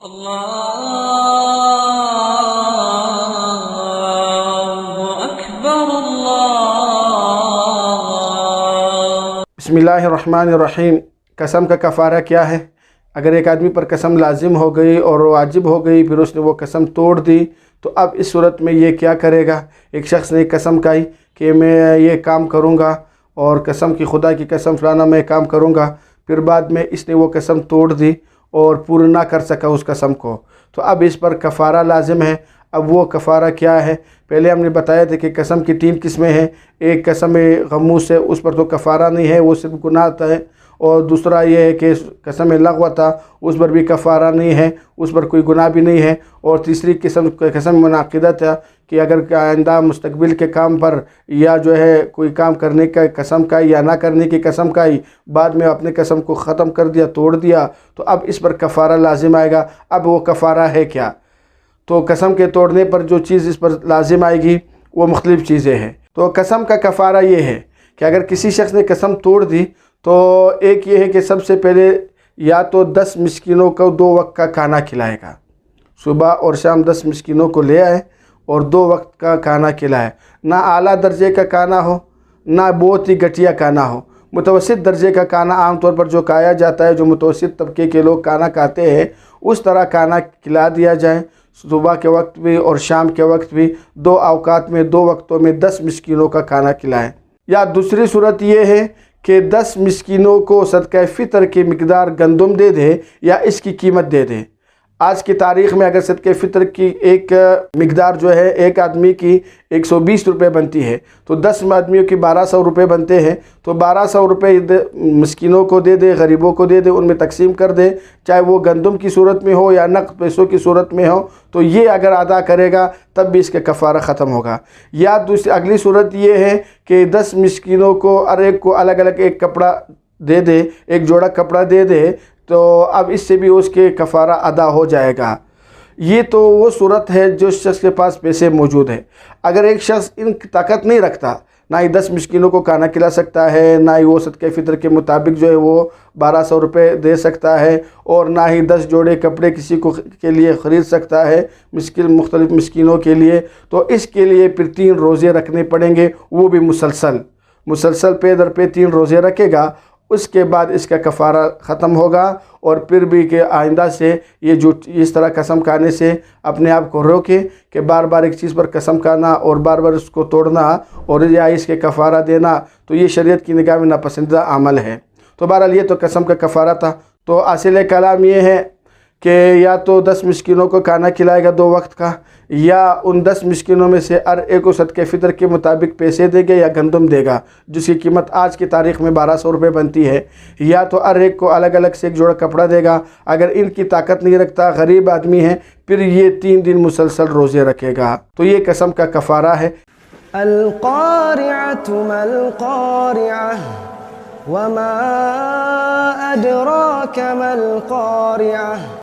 اللہ اکبر اللہ۔ بسم اللہ الرحمن الرحیم۔ قسم کا کفارہ کیا ہے؟ اگر ایک آدمی پر قسم لازم ہو گئی اور واجب ہو گئی، پھر اس نے وہ قسم توڑ دی، تو اب اس صورت میں یہ کیا کرے گا؟ ایک شخص نے قسم کھائی کہ میں یہ کام کروں گا، اور قسم کی خدا کی قسم فلانا میں کام کروں گا، پھر بعد میں اس نے وہ قسم توڑ دی اور پورا نہ کر سکا اس قسم کو، تو اب اس پر کفارہ لازم ہے۔ اب وہ کفارہ کیا ہے؟ پہلے ہم نے بتایا تھا کہ قسم کی 3 قسمیں ہیں۔ ایک قسم غموس ہے، اس پر تو کفارہ نہیں ہے، وہ صرف گناہ ہے۔ اور دوسرا یہ ہے کہ قسم لغو تھا، اس پر بھی کفارہ نہیں ہے، اس پر کوئی گناہ بھی نہیں ہے۔ اور تیسری قسم منعقدہ تھا کہ اگر آئندہ مستقبل کے کام پر یا جو ہے کوئی کام کرنے کا قسم کھائی یا نہ کرنے کی قسم کھائی، بعد میں اپنے قسم کو ختم کر دیا، توڑ دیا، تو اب اس پر کفارہ لازم آئے گا۔ اب وہ کفارہ ہے کیا؟ تو قسم کے توڑنے پر جو چیز اس پر لازم آئے گی وہ مختلف چیزیں ہیں۔ تو قسم کا کفارہ یہ ہے کہ اگر کسی شخص نے قسم توڑ دی تو ایک یہ ہے کہ سب سے پہلے یا تو 10 مسکینوں کو 2 وقت کا کھانا کھلائے گا، صبح اور شام 10 مسکینوں کو لے آئے اور 2 وقت کا کھانا کھلائے۔ نہ اعلیٰ درجے کا کھانا ہو، نہ بہت ہی گھٹیا کھانا ہو، متوسط درجے کا کھانا عام طور پر جو کھایا جاتا ہے، جو متوسط طبقے کے لوگ کھانا کھاتے ہیں، اس طرح کھانا کھلا دیا جائے۔ صبح کے وقت بھی اور شام کے وقت بھی 2 اوقات میں 2 وقتوں میں 10 مسکینوں کا کھانا کھلائیں۔ یا دوسری صورت یہ ہے کہ 10 مسکینوں کو صدقہ فطر کی مقدار گندم دے دے یا اس کی قیمت دے دے۔ آج کی تاریخ میں اگر صدقہ فطر کی ایک مقدار جو ہے ایک آدمی کی 120 روپے بنتی ہے، تو 10 آدمیوں کی 1200 روپے بنتے ہیں، تو 1200 روپے مسکینوں کو دے دے، غریبوں کو دے دے، ان میں تقسیم کر دے، چاہے وہ گندم کی صورت میں ہو یا نقد پیسوں کی صورت میں ہو، تو یہ اگر ادا کرے گا تب بھی اس کا کفارہ ختم ہوگا۔ یا دوسری اگلی صورت یہ ہے کہ 10 مسکینوں کو ہر ایک کو الگ الگ ایک کپڑا دے دے، ایک جوڑا کپڑا دے دے، تو اب اس سے بھی اس کے کفارہ ادا ہو جائے گا۔ یہ تو وہ صورت ہے جو شخص کے پاس پیسے موجود ہے۔ اگر ایک شخص ان کی طاقت نہیں رکھتا، نہ ہی 10 مسکینوں کو کھانا کھلا سکتا ہے، نہ ہی وہ صدقہ فطر کے مطابق جو ہے وہ 1200 روپے دے سکتا ہے، اور نہ ہی 10 جوڑے کپڑے کسی کو کے لیے خرید سکتا ہے مختلف مسکینوں کے لیے، تو اس کے لیے پھر 3 روزے رکھنے پڑیں گے، وہ بھی مسلسل پے در پہ 3 روزے رکھے گا۔ اس کے بعد اس کا کفارہ ختم ہوگا، اور پھر بھی کہ آئندہ سے یہ جو اس طرح قسم کھانے سے اپنے آپ کو روکے کہ بار بار ایک چیز پر قسم کھانا اور بار بار اس کو توڑنا اور یا اس کے کفارہ دینا، تو یہ شریعت کی نگاہ میں ناپسندیدہ عمل ہے۔ تو بہرحال یہ تو قسم کا کفارہ تھا۔ تو اصل کلام یہ ہے کہ یا تو 10 مسکینوں کو کھانا کھلائے گا 2 وقت کا، یا ان 10 مسکینوں میں سے ہر ایک کو صدقہ فطر کے مطابق پیسے دے گا یا گندم دے گا، جس کی قیمت آج کی تاریخ میں 1200 روپے بنتی ہے، یا تو ہر ایک کو الگ الگ سے ایک جوڑا کپڑا دے گا۔ اگر ان کی طاقت نہیں رکھتا، غریب آدمی ہے، پھر یہ 3 دن مسلسل روزے رکھے گا۔ تو یہ قسم کا کفارہ ہے۔ القارعة ما القارعة وما أدراك ما القارعة